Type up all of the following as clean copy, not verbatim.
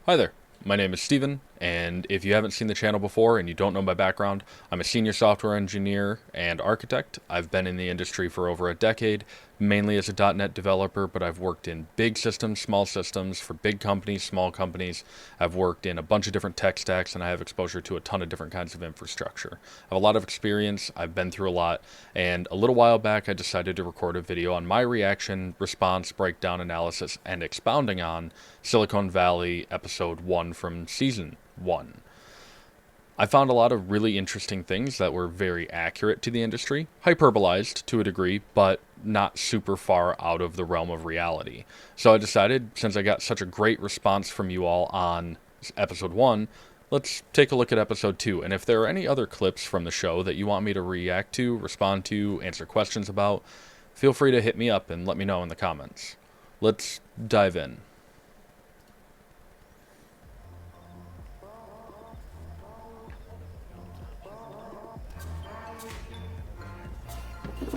Hi there, my name is Steven, and if you haven't seen the channel before and you don't know my background, I'm a senior software engineer and architect. I've been in the industry for over a decade, mainly as a .NET developer, but I've worked in big systems, small systems, for big companies, small companies. I've worked in a bunch of different tech stacks, and I have exposure to a ton of different kinds of infrastructure. I have a lot of experience, I've been through a lot, and a little while back I decided to record a video on my reaction, response, breakdown, analysis, and expounding on Silicon Valley Episode 1 from Season 1. I found a lot of really interesting things that were very accurate to the industry, hyperbolized to a degree, but not super far out of the realm of reality. So I decided, since I got such a great response from you all on Episode 1, let's take a look at Episode 2. And if there are any other clips from the show that you want me to react to, respond to, answer questions about, feel free to hit me up and let me know in the comments. Let's dive in.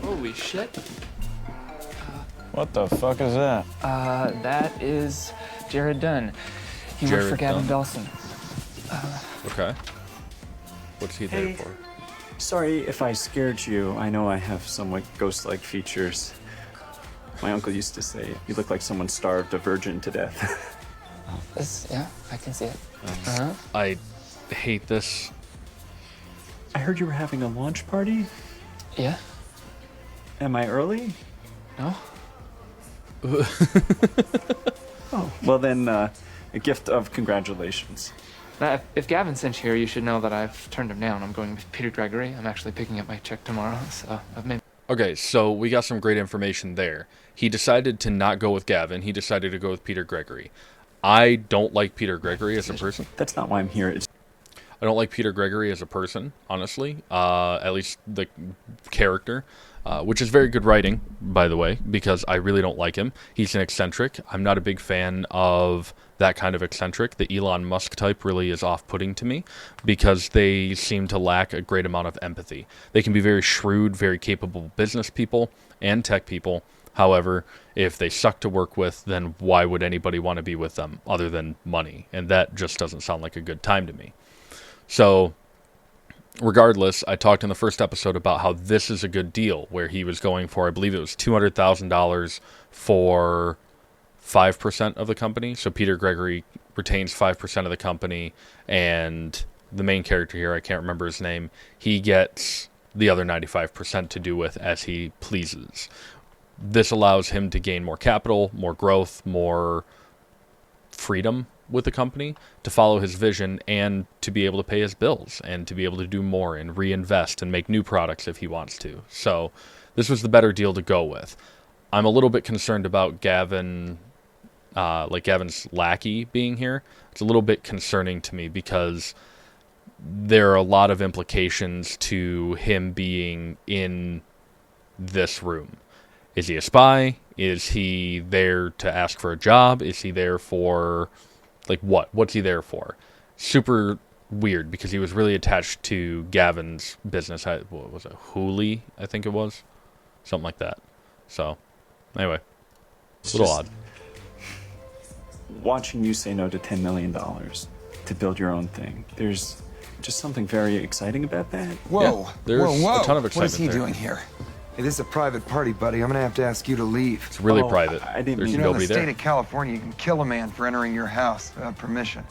Holy shit. What the fuck is that? That is Jared Dunn. He Jared works for Gavin Dunn. Belson. Okay. What's he there Hey. for? Sorry if I scared you. I know I have somewhat ghost-like features. My uncle used to say, you look like someone starved a virgin to death. Yeah, I can see it. I hate this. I heard you were having a launch party. Yeah? Am I early? No? Oh, well then, a gift of congratulations. If Gavin sent you here, you should know that I've turned him down. I'm going with Peter Gregory. I'm actually picking up my check tomorrow, so I've made... Okay, so we got some great information there. He decided to not go with Gavin. He decided to go with Peter Gregory. I don't like Peter Gregory as a person. That's not why I'm here. I don't like Peter Gregory as a person, honestly. At least the character, which is very good writing, by the way, because I really don't like him. He's an eccentric. I'm not a big fan of that kind of eccentric. The Elon Musk type really is off-putting to me because they seem to lack a great amount of empathy. They can be very shrewd, very capable business people and tech people. However, if they suck to work with, then why would anybody want to be with them other than money? And that just doesn't sound like a good time to me. So, regardless, I talked in the first episode about how this is a good deal, where he was going for, I believe it was $200,000 for 5% of the company. So Peter Gregory retains 5% of the company, and the main character here, I can't remember his name, he gets the other 95% to do with as he pleases. This allows him to gain more capital, more growth, more freedom with the company to follow his vision and to be able to pay his bills and to be able to do more and reinvest and make new products if he wants to. So this was the better deal to go with. I'm a little bit concerned about Gavin, Gavin's lackey being here. It's a little bit concerning to me because there are a lot of implications to him being in this room. Is he a spy? Is he there to ask for a job? Is he there for... what? What's he there for? Super weird because he was really attached to Gavin's business. What was it? Hooli, I think it was. Something like that. So, anyway. It's a little odd. Watching you say no to $10 million to build your own thing. There's just something very exciting about that. Whoa, Yeah, there's whoa. a ton of What is he excitement there. doing here? Hey, this is a private party, buddy. I'm gonna have to ask you to leave. It's really Oh, private. I didn't There's mean- You know, in the nobody state there. of California, you can kill a man for entering your house without permission.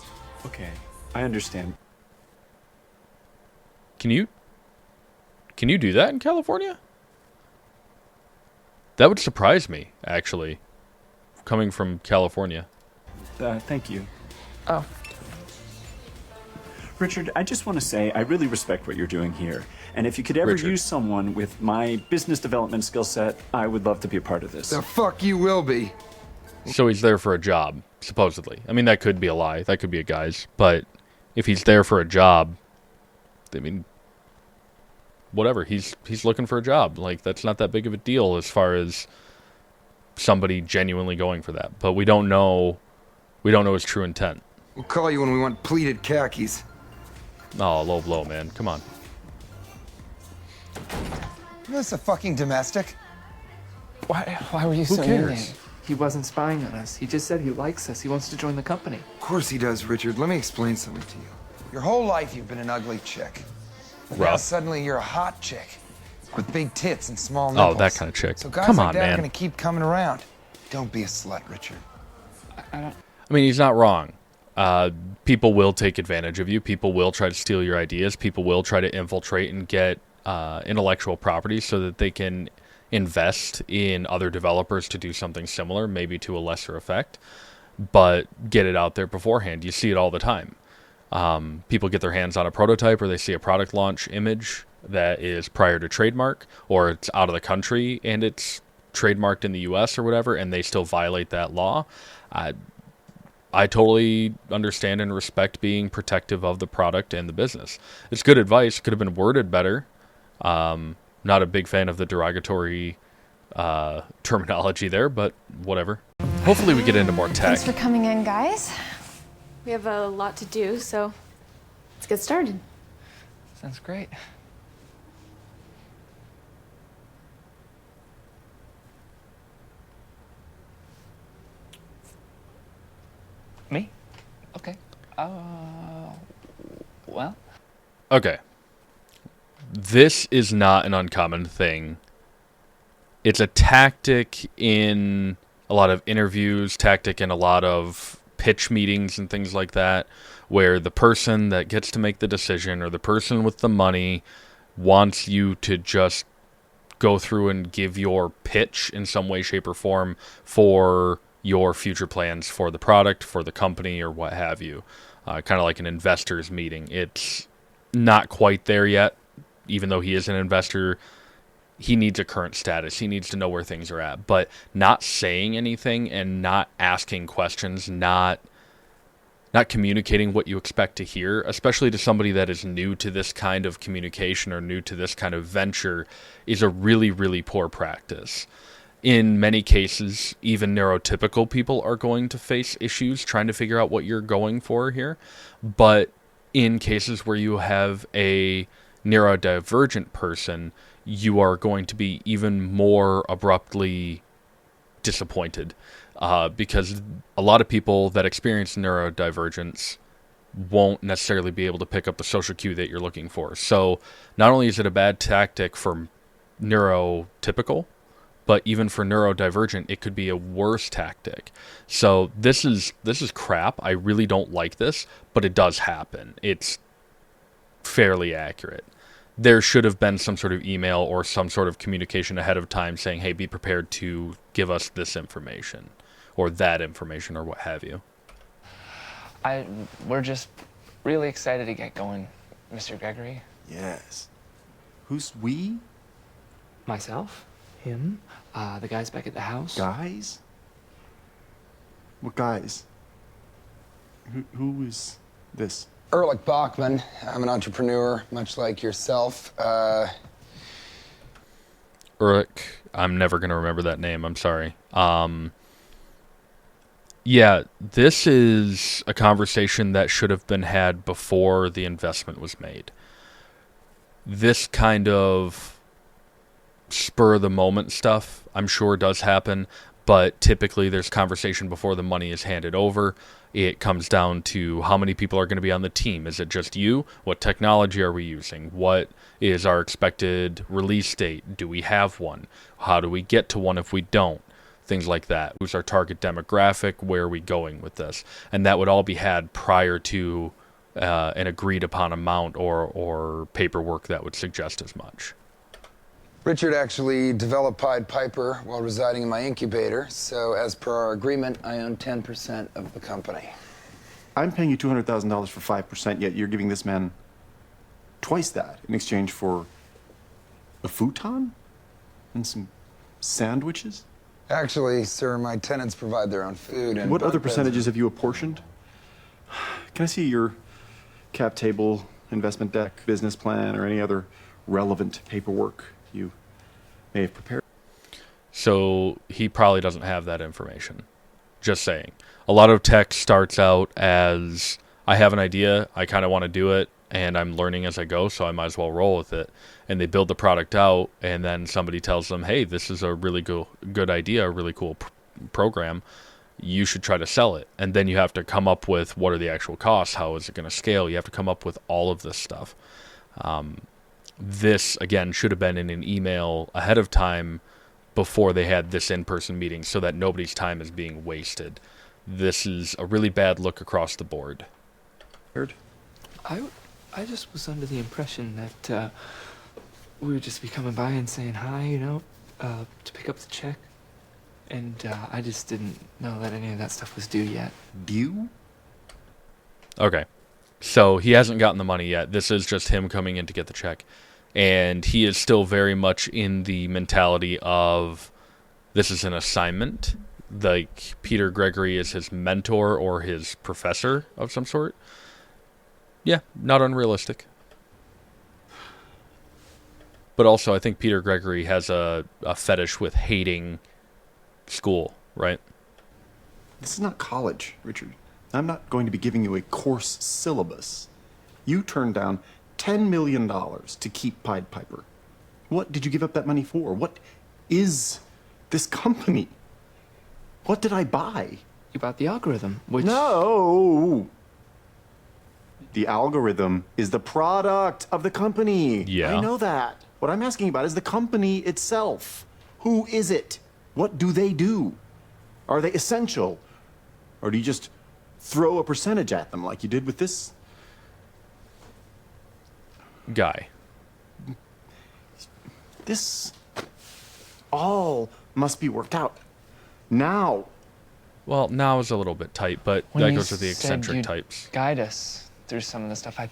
Okay, I understand. Can you do that in California? That would surprise me, actually, coming from California. Thank you. Oh, Richard, I just want to say I really respect what you're doing here. And if you could ever Richard. use someone with my business development skill set, I would love to be a part of this. The fuck you will be. So he's there for a job, supposedly. I mean, that could be a lie. That could be a guise. But if he's there for a job, I mean, whatever. He's looking for a job. That's not that big of a deal as far as somebody genuinely going for that. But we don't know his true intent. We'll call you when we want pleated khakis. Oh, low blow, man. Come on. Is this a fucking domestic? why were you Who so mean to cares? him? he wasn't spying on us. He just said he likes us. He wants to join the company. Of course he does, Richard. Let me explain something to you. Your whole life you've been an ugly chick. But now Rough. suddenly you're a hot chick with big tits and small nipples. Oh, that kind of chick. So guys Come like on, that are man. gonna keep coming around. Don't be a slut, Richard. I mean, he's not wrong. People will take advantage of you. People will try to steal your ideas. People will try to infiltrate and get intellectual property so that they can invest in other developers to do something similar, maybe to a lesser effect, but get it out there beforehand. You see it all the time. People get their hands on a prototype, or they see a product launch image that is prior to trademark, or it's out of the country and it's trademarked in the US or whatever, and they still violate that law. I totally understand and respect being protective of the product and the business. It's good advice. Could have been worded better. Not a big fan of the derogatory terminology there, but whatever. Hopefully we get into more tech. Thanks for coming in, guys. We have a lot to do, so let's get started. Sounds great. Me? Okay. Well. Okay. This is not an uncommon thing. It's a tactic in a lot of interviews, tactic in a lot of pitch meetings and things like that, where the person that gets to make the decision or the person with the money wants you to just go through and give your pitch in some way, shape, or form for your future plans for the product, for the company, or what have you. Kind of like an investors meeting. It's not quite there yet. Even though he is an investor, he needs a current status. He needs to know where things are at. But not saying anything and not asking questions, not communicating what you expect to hear, especially to somebody that is new to this kind of communication or new to this kind of venture, is a really, really poor practice. In many cases, even neurotypical people are going to face issues trying to figure out what you're going for here. But in cases where you have a neurodivergent person, you are going to be even more abruptly disappointed because a lot of people that experience neurodivergence won't necessarily be able to pick up the social cue that you're looking for. So not only is it a bad tactic for neurotypical, but even for neurodivergent, it could be a worse tactic. So this is crap. I really don't like this, but it does happen. It's fairly accurate. There should have been some sort of email or some sort of communication ahead of time saying, hey, be prepared to give us this information or that information or what have you. We're just really excited to get going, Mr. Gregory. Yes. Who's we? Myself, him, the guys back at the house. Guys? What guys? Who is this? Erlich Bachman. I'm an entrepreneur, much like yourself. Erlich, I'm never going to remember that name. I'm sorry. Yeah, this is a conversation that should have been had before the investment was made. This kind of spur-of-the-moment stuff, I'm sure does happen, but typically there's conversation before the money is handed over. It comes down to how many people are going to be on the team. Is it just you? What technology are we using? What is our expected release date? Do we have one? How do we get to one if we don't? Things like that. Who's our target demographic? Where are we going with this? And that would all be had prior to an agreed upon amount or paperwork that would suggest as much. Richard actually developed Pied Piper while residing in my incubator, so as per our agreement, I own 10% of the company. I'm paying you $200,000 for 5%, yet you're giving this man twice that in exchange for a futon and some sandwiches? Actually, sir, my tenants provide their own food and... What other bunk beds. percentages have you apportioned? Can I see your cap table, investment deck, business plan, or any other relevant paperwork you may have prepared? So he probably doesn't have that information. Just saying. A lot of tech starts out as, I have an idea, I kind of want to do it, and I'm learning as I go, so I might as well roll with it. And they build the product out, and then somebody tells them, hey, this is a really good idea, a really cool program, you should try to sell it. And then you have to come up with what are the actual costs, how is it going to scale. You have to come up with all of this stuff. This, again, should have been in an email ahead of time before they had this in-person meeting so that nobody's time is being wasted. This is a really bad look across the board. Heard? I just was under the impression that we would just be coming by and saying hi, to pick up the check. And I just didn't know that any of that stuff was due yet. Due? Okay. So he hasn't gotten the money yet. This is just him coming in to get the check. And he is still very much in the mentality of this is an assignment. Like Peter Gregory is his mentor or his professor of some sort. Yeah, not unrealistic. But also I think Peter Gregory has a fetish with hating school, right? This is not college, Richard. I'm not going to be giving you a course syllabus. You turned down $10 million to keep Pied Piper. What did you give up that money for? What is this company? What did I buy? You bought the algorithm, which... No! The algorithm is the product of the company. Yeah. I know that. What I'm asking about is the company itself. Who is it? What do they do? Are they essential? Or do you just throw a percentage at them like you did with this guy? This all must be worked out now. Well, now is a little bit tight, but When that you goes with the said eccentric you'd types. guide us through some of the stuff, I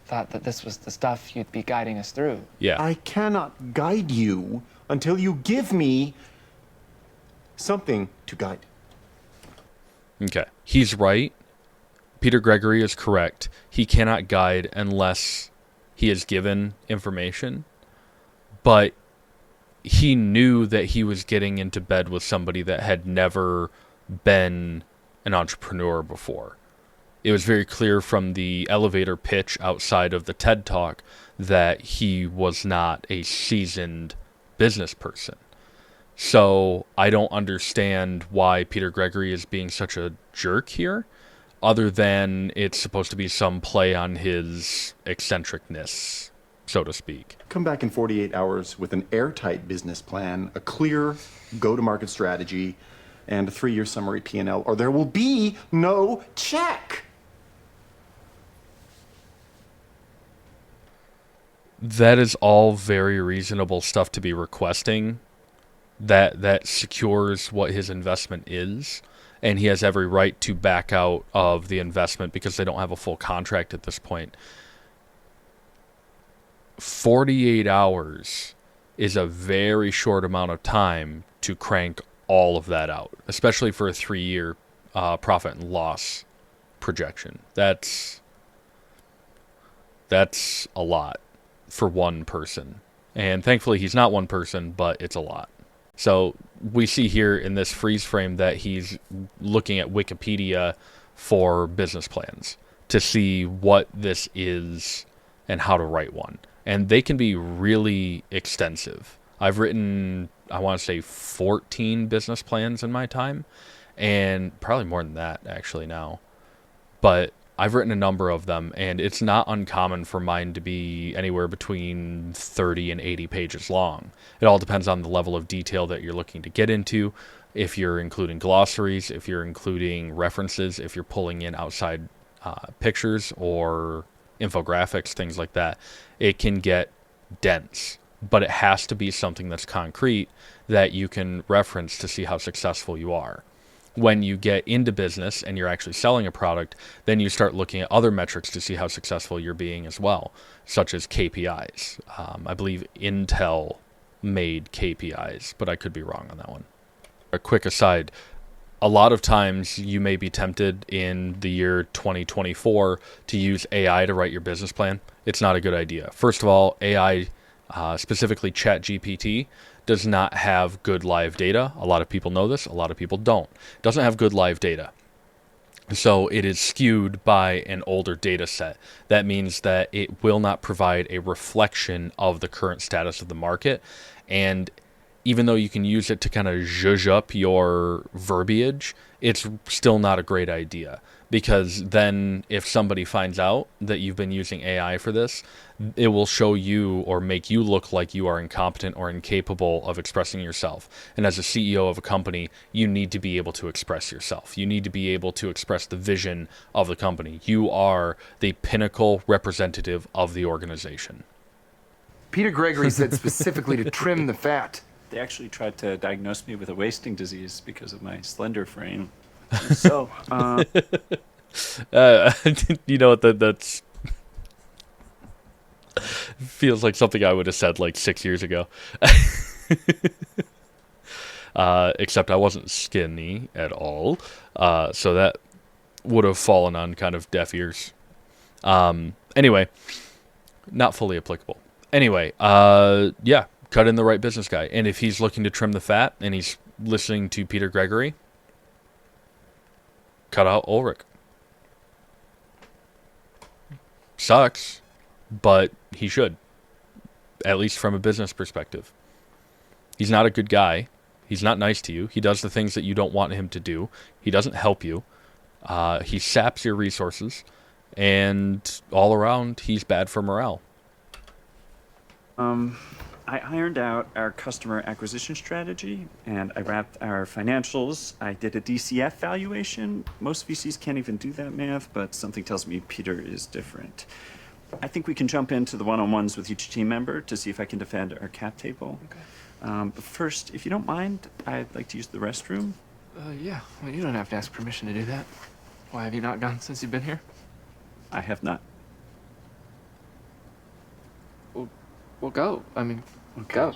thought that this was the stuff you'd be guiding us through. Yeah. I cannot guide you until you give me something to guide. Okay. He's right. Peter Gregory is correct. He cannot guide unless he is given information. But he knew that he was getting into bed with somebody that had never been an entrepreneur before. It was very clear from the elevator pitch outside of the TED Talk that he was not a seasoned business person. So I don't understand why Peter Gregory is being such a jerk here, other than it's supposed to be some play on his eccentricness, so to speak. Come back in 48 hours with an airtight business plan, a clear go-to-market strategy, and a 3-year summary P&L, or there will be no check. That is all very reasonable stuff to be requesting. That secures what his investment is, and he has every right to back out of the investment because they don't have a full contract at this point. 48 hours is a very short amount of time to crank all of that out, especially for a 3-year profit and loss projection. That's a lot for one person. And thankfully he's not one person, but it's a lot. So we see here in this freeze frame that he's looking at Wikipedia for business plans to see what this is and how to write one. And they can be really extensive. I've written, I want to say 14 business plans in my time, and probably more than that actually now. But I've written a number of them, and it's not uncommon for mine to be anywhere between 30 and 80 pages long. It all depends on the level of detail that you're looking to get into, if you're including glossaries, if you're including references, if you're pulling in outside pictures or infographics, things like that. It can get dense, but it has to be something that's concrete that you can reference to see how successful you are. When you get into business and you're actually selling a product, then you start looking at other metrics to see how successful you're being as well, such as KPIs. I believe Intel made KPIs, but I could be wrong on that one. A quick aside, a lot of times you may be tempted in the year 2024 to use AI to write your business plan. It's not a good idea. First of all, AI, specifically ChatGPT, does not have good live data. A lot of people know this, a lot of people don't. It doesn't have good live data. So it is skewed by an older data set. That means that it will not provide a reflection of the current status of the market. And even though you can use it to kind of zhuzh up your verbiage, it's still not a great idea. Because then if somebody finds out that you've been using AI for this, it will show you or make you look like you are incompetent or incapable of expressing yourself. And as a CEO of a company, you need to be able to express yourself. You need to be able to express the vision of the company. You are the pinnacle representative of the organization. Peter Gregory said specifically to trim the fat. They actually tried to diagnose me with a wasting disease because of my slender frame. So, You know what? That's feels like something I would have said like 6 years ago. Except I wasn't skinny at all, so that would have fallen on kind of deaf ears. Anyway, not fully applicable. Anyway, yeah, cut in the right business guy. And if he's looking to trim the fat and he's listening to Peter Gregory, cut out Ulrich. Sucks, but he should, at least from a business perspective. He's not a good guy. He's not nice to you. He does the things that you don't want him to do. He doesn't help you. He saps your resources, and all around, he's bad for morale. I ironed out our customer acquisition strategy, and I wrapped our financials. I did a DCF valuation. Most VCs can't even do that math, but something tells me Peter is different. I think we can jump into the one-on-ones with each team member to see if I can defend our cap table. Okay. But first, if you don't mind, I'd like to use the restroom. Yeah. Well, you don't have to ask permission to do that. Why have you not gone since you've been here? I have not. Well, go. I mean, Okay. go.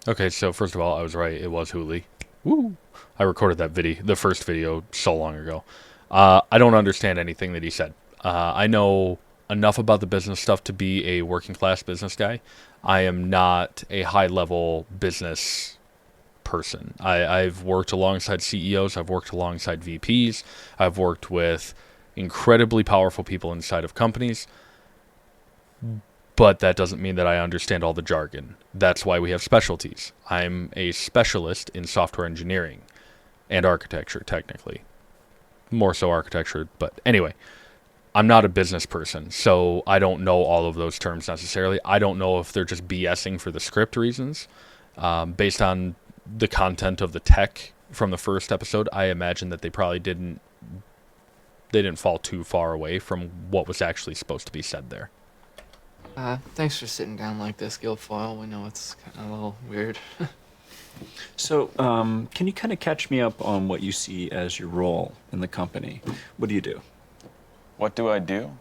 Okay, so first of all, I was right. It was Hooli. Woo! I recorded that the first video, so long ago. I don't understand anything that he said. I know enough about the business stuff to be a working class business guy. I am not a high level business person. I've worked alongside CEOs. I've worked alongside VPs. I've worked with incredibly powerful people inside of companies. But that doesn't mean that I understand all the jargon. That's why we have specialties. I'm a specialist in software engineering and architecture, technically. More so architecture, but anyway. I'm not a business person, so I don't know all of those terms necessarily. I don't know if they're just BSing for the script reasons. Based on the content of the tech from the first episode, I imagine that they probably didn't fall too far away from what was actually supposed to be said there. Thanks for sitting down like this, Guilfoyle. We know it's kind of a little weird. So, can you kind of catch me up on what you see as your role in the company? What do you do? What do I do?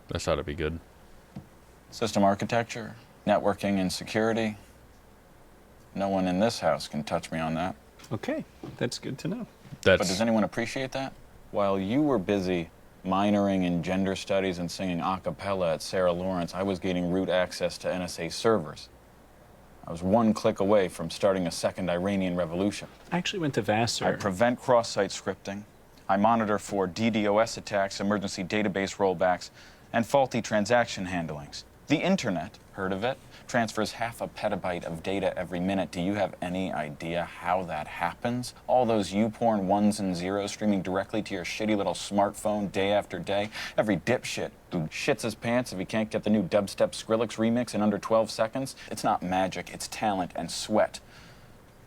That's ought to be good. System architecture, networking, and security. No one in this house can touch me on that. Okay, that's good to know. But does anyone appreciate that? While you were busy minoring in gender studies and singing a cappella at Sarah Lawrence, I was gaining root access to NSA servers. I was one click away from starting a second Iranian revolution. I actually went to Vassar. I prevent cross-site scripting. I monitor for DDoS attacks, emergency database rollbacks, and faulty transaction handlings. The internet, heard of it, transfers 0.5 petabyte of data every minute. Do you have any idea how that happens? All those YouPorn ones and zeros streaming directly to your shitty little smartphone day after day. Every dipshit who shits his pants if he can't get the new dubstep Skrillex remix in under 12 seconds. It's not magic, it's talent and sweat.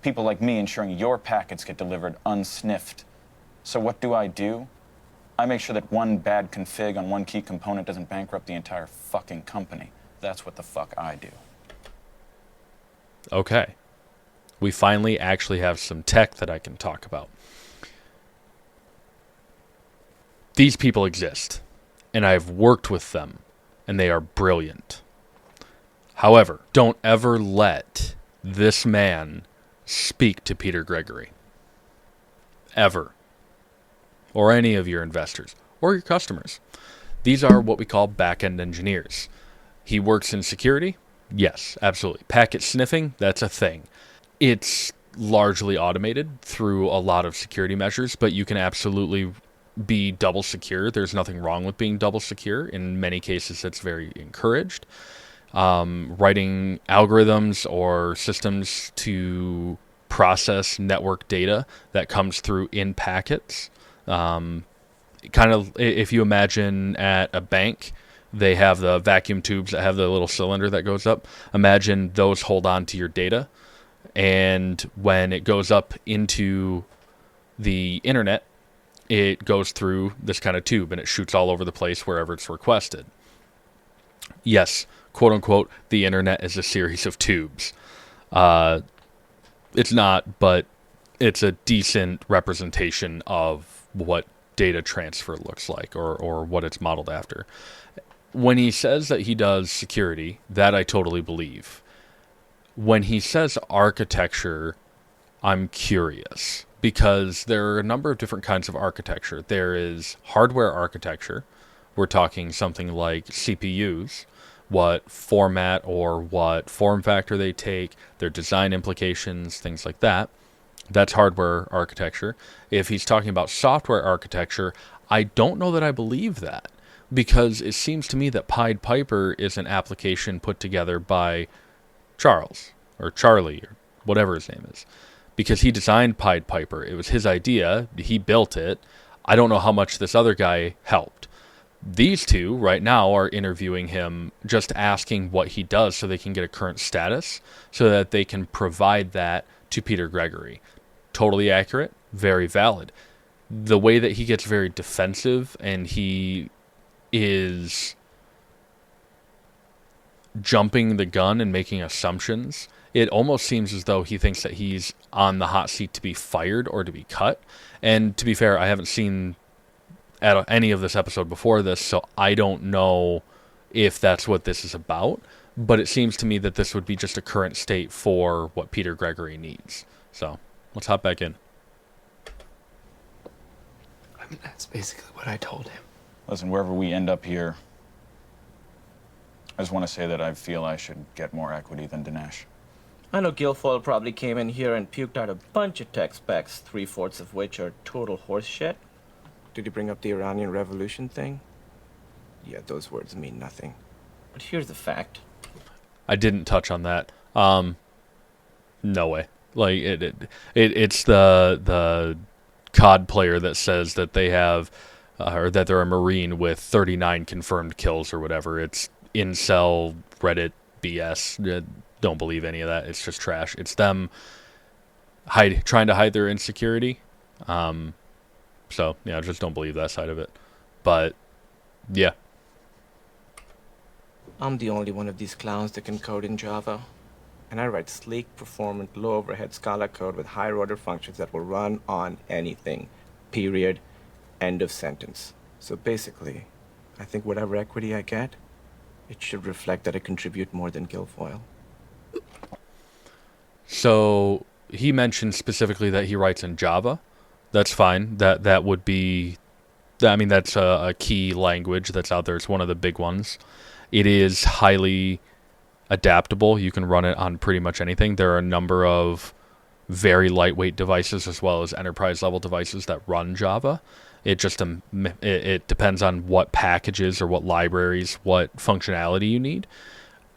People like me ensuring your packets get delivered unsniffed. So what do? I make sure that one bad config on one key component doesn't bankrupt the entire fucking company. That's what the fuck I do. Okay. We finally actually have some tech that I can talk about. These people exist, and I've worked with them, and they are brilliant. However, don't ever let this man speak to Peter Gregory. Ever. Or any of your investors, or your customers. These are what we call back-end engineers. He works in security? Yes, absolutely. Packet sniffing? That's a thing. It's largely automated through a lot of security measures, but you can absolutely be double secure. There's nothing wrong with being double secure. In many cases, it's very encouraged. writing algorithms or systems to process network data that comes through in packets. Kind of, if you imagine at a bank, they have the vacuum tubes that have the little cylinder that goes up. Imagine those hold on to your data, and when it goes up into the internet, it goes through this kind of tube and it shoots all over the place wherever it's requested. Yes, quote unquote, the internet is a series of tubes. It's not, but it's a decent representation of what data transfer looks like, or what it's modeled after. When he says that he does security, that I totally believe. When he says architecture, I'm curious, because there are a number of different kinds of architecture. There is hardware architecture. We're talking something like CPUs, what format or what form factor they take, their design implications, things like that. That's hardware architecture. If he's talking about software architecture, I don't know that I believe that, because it seems to me that Pied Piper is an application put together by Charles, or Charlie, or whatever his name is, because he designed Pied Piper. It was his idea. He built it. I don't know how much this other guy helped. These two right now are interviewing him, just asking what he does so they can get a current status, so that they can provide that to Peter Gregory. Totally accurate, very valid. The way that he gets very defensive and he is jumping the gun and making assumptions, it almost seems as though he thinks that he's on the hot seat to be fired or to be cut. And to be fair, I haven't seen any of this episode before this, so I don't know if that's what this is about. But it seems to me that this would be just a current state for what Peter Gregory needs. So let's hop back in. I mean, that's basically what I told him. Listen, wherever we end up here, I just want to say that I feel I should get more equity than Dinesh. I know Guilfoyle probably came in here and puked out a bunch of tech specs, 3/4 of which are total horseshit. Did he bring up the Iranian Revolution thing? Yeah, those words mean nothing. But here's the fact. I didn't touch on that. No way. Like it's the COD player that says that they have, or that they're a Marine with 39 confirmed kills or whatever. It's incel Reddit BS. Don't believe any of that. It's just trash. It's them trying to hide their insecurity. So yeah, just don't believe that side of it. But yeah. I'm the only one of these clowns that can code in Java. And I write sleek, performant, low-overhead Scala code with higher-order functions that will run on anything. Period. End of sentence. So basically, I think whatever equity I get, it should reflect that I contribute more than Guilfoyle. So he mentioned specifically that he writes in Java. That's fine. That would be, I mean, that's a key language that's out there. It's one of the big ones. It is highly adaptable. You can run it on pretty much anything. There are a number of very lightweight devices as well as enterprise level devices that run Java. It just it depends on what packages or what libraries, what functionality you need.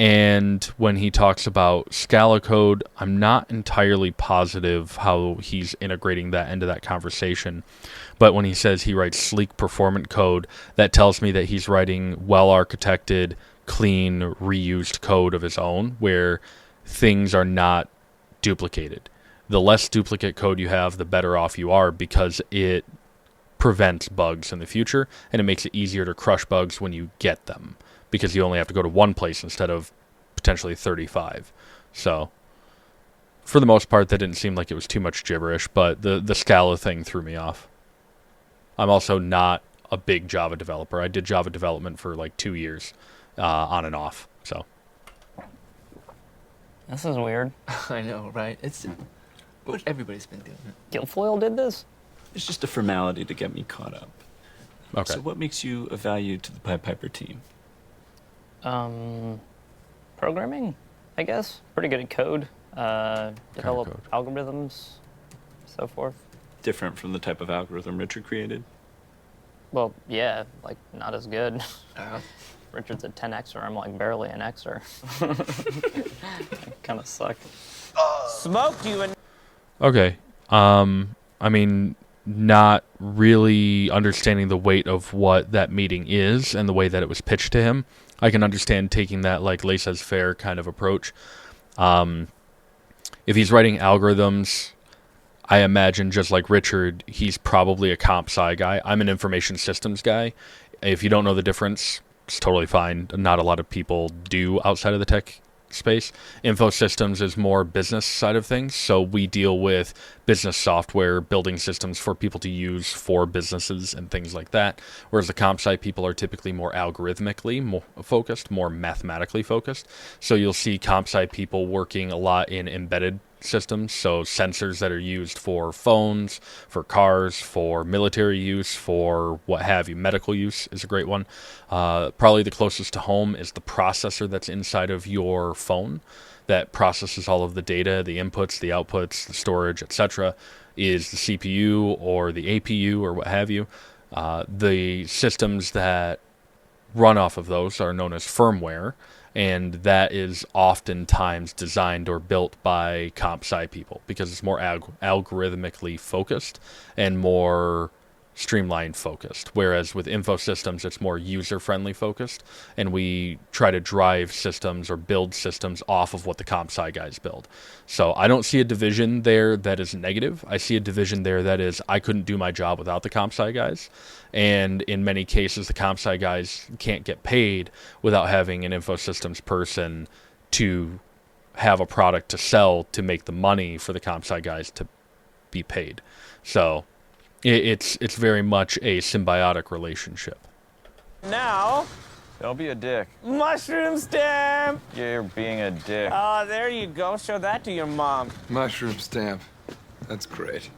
And when he talks about Scala code, I'm not entirely positive how he's integrating that into that conversation. But when he says he writes sleek, performant code, that tells me that he's writing well-architected, clean, reused code of his own, where things are not duplicated. The less duplicate code you have, the better off you are, because it prevents bugs in the future, and it makes it easier to crush bugs when you get them, because you only have to go to one place instead of potentially 35. So, for the most part, that didn't seem like it was too much gibberish, but the Scala thing threw me off. I'm also not a big Java developer. I did Java development for like 2 years, on and off, so. This is weird. I know, right? It's what everybody's been doing. Guilfoyle did this? It's just a formality to get me caught up. Okay. So what makes you a value to the Pied Piper team? Programming, I guess. Pretty good at code. Develop algorithms, so forth. Different from the type of algorithm Richard created? Well, yeah, like not as good. Richard's a 10xer. I'm like barely an xer. Kind of suck. Smoked you and Okay. I mean, not really understanding the weight of what that meeting is and the way that it was pitched to him. I can understand taking that like laissez faire kind of approach. If he's writing algorithms, I imagine just like Richard, he's probably a comp sci guy. I'm an information systems guy. If you don't know the difference, it's totally fine. Not a lot of people do outside of the tech space. Info systems is more business side of things. So we deal with business software, building systems for people to use for businesses and things like that. Whereas the comp sci people are typically more algorithmically more focused, more mathematically focused. So you'll see comp sci people working a lot in embedded systems, so sensors that are used for phones, for cars, for military use, for what have you. Medical use is a great one. Probably the closest to home is the processor that's inside of your phone that processes all of the data, the inputs, the outputs, the storage, etc. is the CPU or the APU or what have you. The systems that run off of those are known as firmware, and that is oftentimes designed or built by comp sci people because it's more algorithmically focused and more streamlined focused, whereas with info systems it's more user friendly focused, and we try to drive systems or build systems off of what the comp sci guys build. So I don't see a division there that is negative. I see a division there that is, I couldn't do my job without the comp sci guys, and in many cases the comp sci guys can't get paid without having an info systems person to have a product to sell to make the money for the comp sci guys to be paid. So it's very much a symbiotic relationship. now, Don't be a dick. mushroom stamp. You're being a dick. Oh, there you go. Show that to your mom. Mushroom stamp. That's great.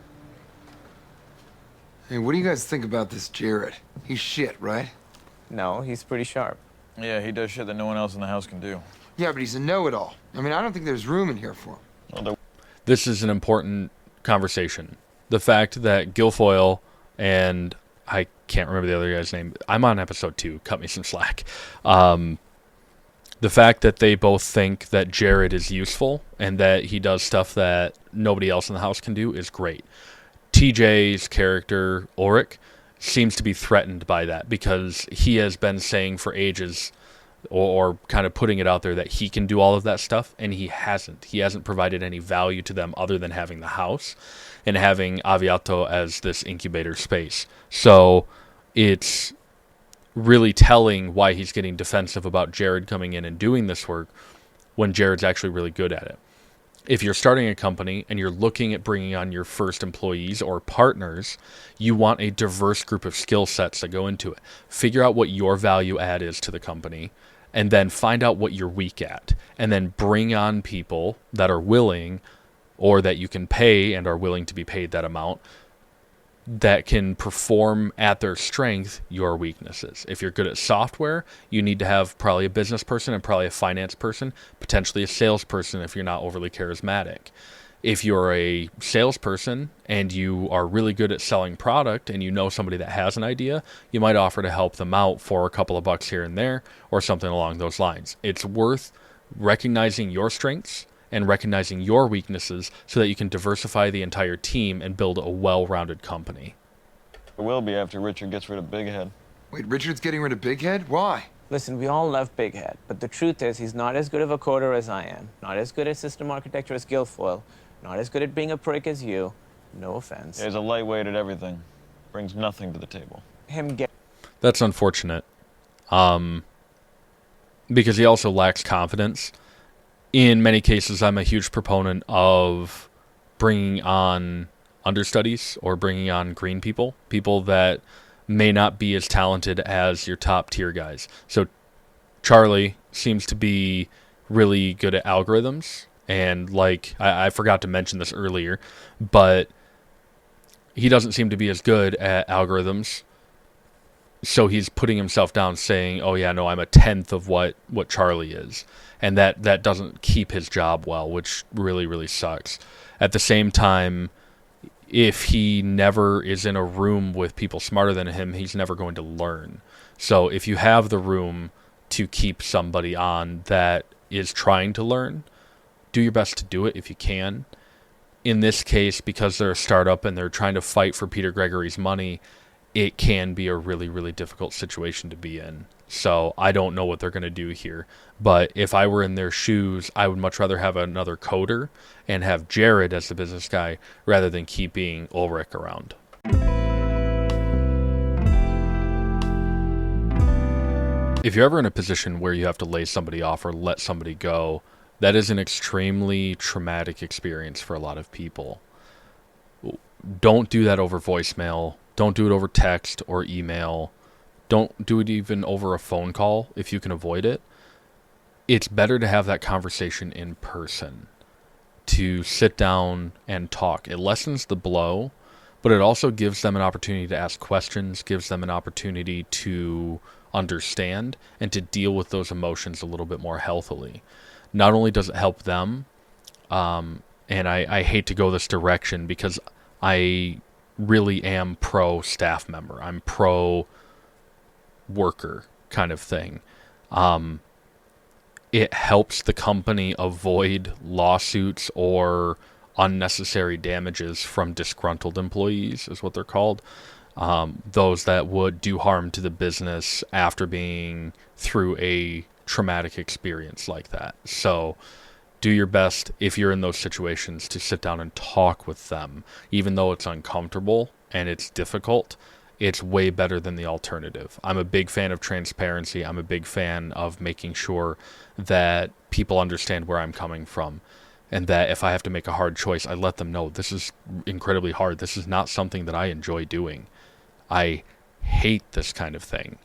Hey, what do you guys think about this Jared? He's shit, right? No, he's pretty sharp. Yeah, he does shit that no one else in the house can do. Yeah, but he's a know-it-all. I mean, I don't think there's room in here for him. Well, This is an important conversation. The fact that Guilfoyle and I can't remember the other guy's name. I'm on episode 2. Cut me some slack. The fact that they both think that Jared is useful and that he does stuff that nobody else in the house can do is great. TJ's character, Ulrich, seems to be threatened by that because he has been saying for ages or kind of putting it out there that he can do all of that stuff, and he hasn't. He hasn't provided any value to them other than having the house and having Aviato as this incubator space. So it's really telling why he's getting defensive about Jared coming in and doing this work when Jared's actually really good at it. If you're starting a company and you're looking at bringing on your first employees or partners, you want a diverse group of skill sets that go into it. Figure out what your value add is to the company, and then find out what you're weak at, and then bring on people that are willing or that you can pay and are willing to be paid that amount that can perform at their strength your weaknesses. If you're good at software, you need to have probably a business person and probably a finance person, potentially a salesperson if you're not overly charismatic. If you're a salesperson and you are really good at selling product and you know somebody that has an idea, you might offer to help them out for a couple of bucks here and there or something along those lines. It's worth recognizing your strengths and recognizing your weaknesses so that you can diversify the entire team and build a well-rounded company. It will be after Richard gets rid of Big Head. Wait, Richard's getting rid of Big Head? Why? Listen, we all love Big Head, but the truth is he's not as good of a coder as I am, not as good at system architecture as Guilfoyle, not as good at being a prick as you. No offense. Yeah, he's a lightweight at everything. Brings nothing to the table. That's unfortunate. Because he also lacks confidence. In many cases, I'm a huge proponent of bringing on understudies or bringing on green people, people that may not be as talented as your top tier guys. So Charlie seems to be really good at algorithms, and like I forgot to mention this earlier, but he doesn't seem to be as good at algorithms. So he's putting himself down saying, oh yeah, no, I'm a tenth of what Charlie is. And that doesn't keep his job well, which really, really sucks. At the same time, if he never is in a room with people smarter than him, he's never going to learn. So if you have the room to keep somebody on that is trying to learn, do your best to do it if you can. In this case, because they're a startup and they're trying to fight for Peter Gregory's money, it can be a really, really difficult situation to be in. So I don't know what they're going to do here. But if I were in their shoes, I would much rather have another coder and have Jared as the business guy rather than keeping Ulrich around. If you're ever in a position where you have to lay somebody off or let somebody go, that is an extremely traumatic experience for a lot of people. Don't do that over voicemail. Don't do it over text or email. Don't do it even over a phone call if you can avoid it. It's better to have that conversation in person, to sit down and talk. It lessens the blow, but it also gives them an opportunity to ask questions, gives them an opportunity to understand and to deal with those emotions a little bit more healthily. Not only does it help them, and I hate to go this direction because I really am pro staff member. I'm pro worker kind of thing. It helps the company avoid lawsuits or unnecessary damages from disgruntled employees, is what they're called. Those that would do harm to the business after being through a traumatic experience like that. So do your best, if you're in those situations, to sit down and talk with them. Even though it's uncomfortable and it's difficult, it's way better than the alternative. I'm a big fan of transparency. I'm a big fan of making sure that people understand where I'm coming from, and that if I have to make a hard choice, I let them know this is incredibly hard. This is not something that I enjoy doing. I hate this kind of thing,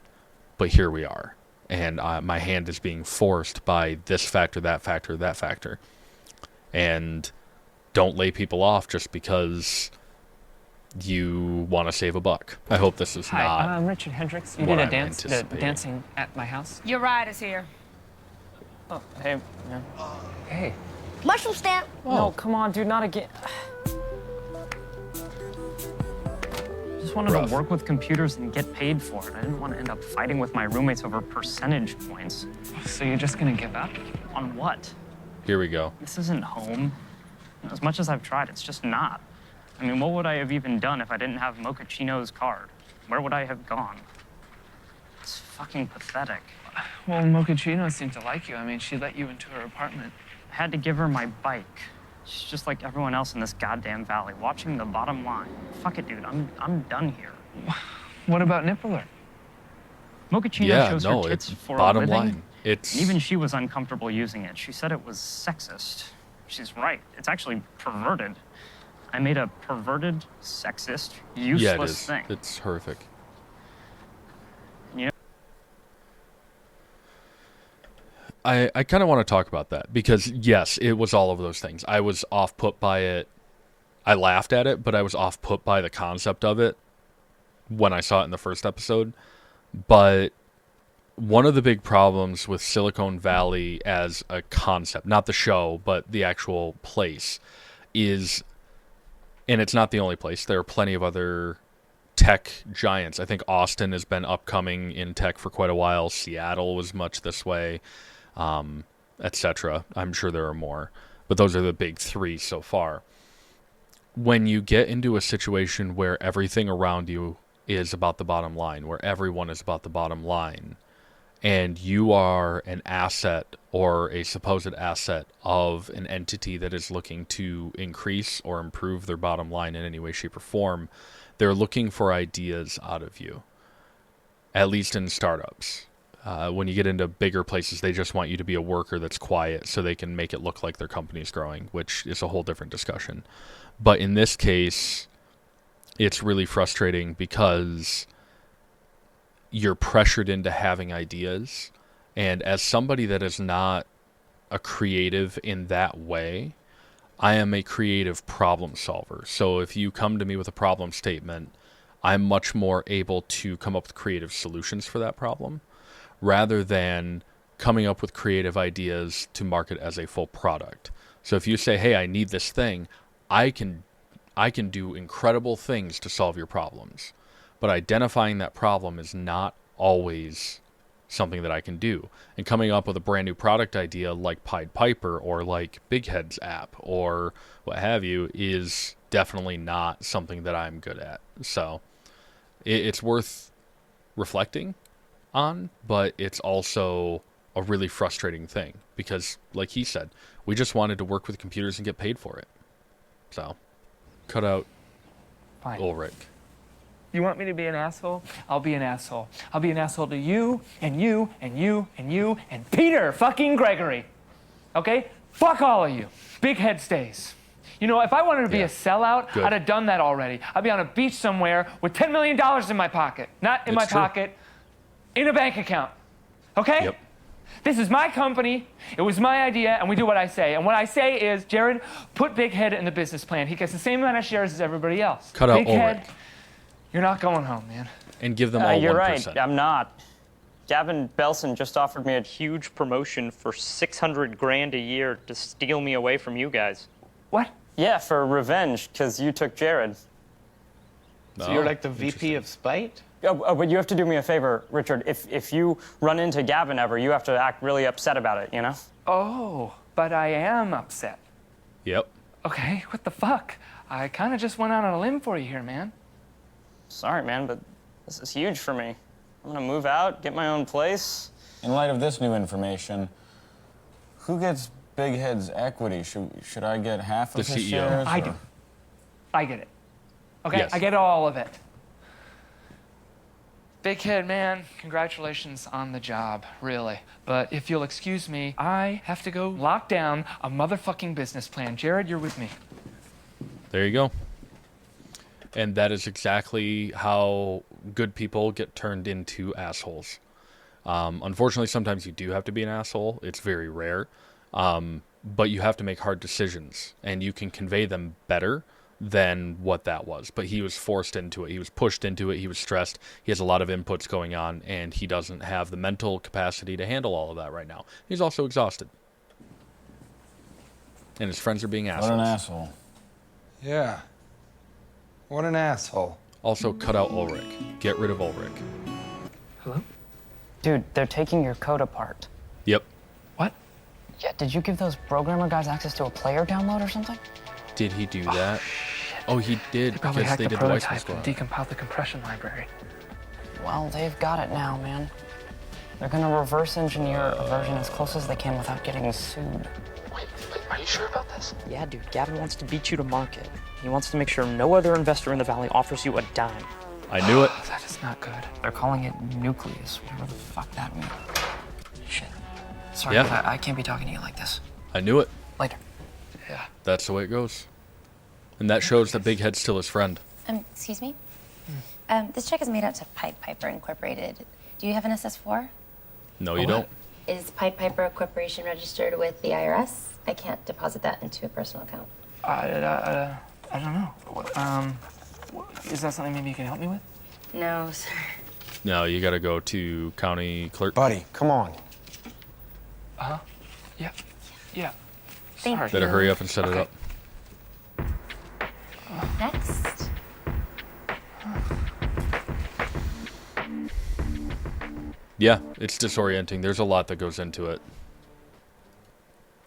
but here we are. And my hand is being forced by this factor, that factor, that factor. And don't lay people off just because you want to save a buck. I hope this is Hi, not. I'm Richard Hendricks. You what did a I'm dance, the anticipating. dancing at my house. Your ride is here. Oh, hey. Yeah. Hey. Mushroom stamp. No, come on, dude, not again. Just wanted Rough. to work with computers and get paid for it. I didn't want to end up fighting with my roommates over percentage points. So you're just gonna give up? On what? Here we go. This isn't home. As much as I've tried, it's just not. I mean, what would I have even done if I didn't have Mochaccino's card? Where would I have gone? It's fucking pathetic. Well, Mochaccino seemed to like you. I mean, she let you into her apartment. I had to give her my bike. She's just like everyone else in this goddamn valley, watching the bottom line. Fuck it, dude. I'm done here. What about Nippler? Mochaccino Yeah, shows no, her it's tits for bottom a living. line. It's Even she was uncomfortable using it. She said it was sexist. She's right. It's actually perverted. I made a perverted, sexist, useless yeah, it is. thing. It's horrific. You know? I kind of want to talk about that because, yes, it was all of those things. I was off-put by it. I laughed at it, but I was off-put by the concept of it when I saw it in the first episode. But one of the big problems with Silicon Valley as a concept, not the show, but the actual place, is, and it's not the only place, there are plenty of other tech giants. I think Austin has been upcoming in tech for quite a while. Seattle was much this way, etc. I'm sure there are more, but those are the big three so far. When you get into a situation where everything around you is about the bottom line, where everyone is about the bottom line, and you are an asset or a supposed asset of an entity that is looking to increase or improve their bottom line in any way, shape, or form, they're looking for ideas out of you, at least in startups. When you get into bigger places, they just want you to be a worker that's quiet so they can make it look like their company's growing, which is a whole different discussion. But in this case, it's really frustrating because you're pressured into having ideas. And as somebody that is not a creative in that way, I am a creative problem solver. So if you come to me with a problem statement, I'm much more able to come up with creative solutions for that problem rather than coming up with creative ideas to market as a full product. So if you say, hey, I need this thing, I can do incredible things to solve your problems. But identifying that problem is not always something that I can do. And coming up with a brand new product idea like Pied Piper or like Big Head's app or what have you is definitely not something that I'm good at. So it's worth reflecting on, but it's also a really frustrating thing because, like he said, we just wanted to work with computers and get paid for it. So, cut out Fine. Ulrich. You want me to be an asshole? I'll be an asshole. I'll be an asshole to you, and you, and you, and you, and Peter fucking Gregory. Okay? Fuck all of you. Big Head stays. You know, if I wanted to be a sellout, Good. I'd have done that already. I'd be on a beach somewhere with $10 million in my pocket. Not in my pocket, in a bank account. Okay? Yep. This is my company. It was my idea, and we do what I say. And what I say is, Jared, put Big Head in the business plan. He gets the same amount of shares as everybody else. Cut out Big Head, Ulrich. you're not going home, man. And give them all 1%. You're right, I'm not. Gavin Belson just offered me a huge promotion for $600,000 a year to steal me away from you guys. What? Yeah, for revenge, because you took Jared. So you're like the VP of spite? Oh, but you have to do me a favor, Richard. If you run into Gavin ever, you have to act really upset about it, you know? Oh, but I am upset. Yep. Okay, what the fuck? I kind of just went out on a limb for you here, man. Sorry, man, but this is huge for me. I'm gonna move out, get my own place. In light of this new information, who gets Big Head's equity? Should I get half of The his CEO. shares? I or- do. I get it. Okay, Yes. I get all of it. Big Head, man, congratulations on the job, really. But if you'll excuse me, I have to go lock down a motherfucking business plan. Jared, you're with me. There you go. And that is exactly how good people get turned into assholes. Unfortunately, sometimes you do have to be an asshole. It's very rare. But you have to make hard decisions, and you can convey them better than what that was. But he was forced into it. He was pushed into it. He was stressed. He has a lot of inputs going on, and he doesn't have the mental capacity to handle all of that right now. He's also exhausted. And his friends are being assholes. What an asshole. Yeah. What an asshole. Also, cut out Ulrich. Get rid of Ulrich. Hello? Dude, they're taking your code apart. Yep. What? Yeah, did you give those programmer guys access to a player download or something? Did he do that? Oh, he did, They probably because hacked they the did the license prototype score. and decompiled the compression library. Well, they've got it now, man. They're gonna reverse engineer a version as close as they can without getting sued. Wait, are you sure about this? Yeah, dude, Gavin wants to beat you to market. He wants to make sure no other investor in the valley offers you a dime. I knew it. That is not good. They're calling it Nucleus, whatever the fuck that means. Shit. Sorry, Yeah. I can't be talking to you like this. I knew it. Later. Yeah. That's the way it goes. And that shows that Big Head's still his friend. Excuse me? This check is made out to Pied Piper Incorporated. Do you have an SS4? No, you don't. Is Pied Piper Corporation registered with the IRS? I can't deposit that into a personal account. I don't know. Is that something maybe you can help me with? No, sir. No, you gotta go to county clerk. Buddy, come on. Uh-huh. Yeah. Yeah. Thank Sorry. Better hurry up and set it up. Next. Yeah, it's disorienting. There's a lot that goes into it.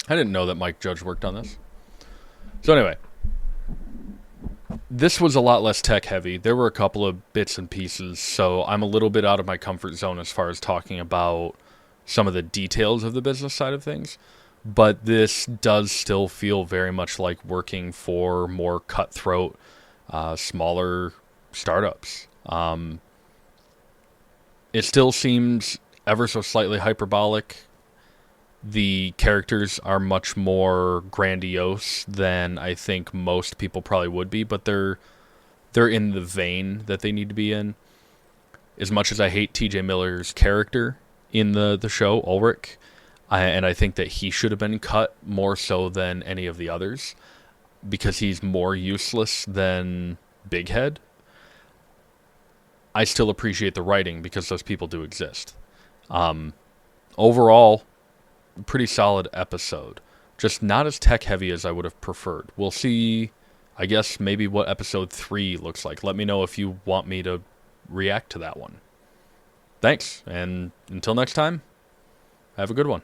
I didn't know that Mike Judge worked on this. So anyway, this was a lot less tech heavy. There were a couple of bits and pieces, so I'm a little bit out of my comfort zone as far as talking about some of the details of the business side of things. But this does still feel very much like working for more cutthroat, smaller startups. It still seems ever so slightly hyperbolic. The characters are much more grandiose than I think most people probably would be, but they're in the vein that they need to be in. As much as I hate TJ Miller's character in the show, Ulrich, and I think that he should have been cut more so than any of the others because he's more useless than Big Head, I still appreciate the writing because those people do exist. Overall, pretty solid episode. Just not as tech heavy as I would have preferred. We'll see, I guess, maybe what episode 3 looks like. Let me know if you want me to react to that one. thanks. And until next time, have a good one.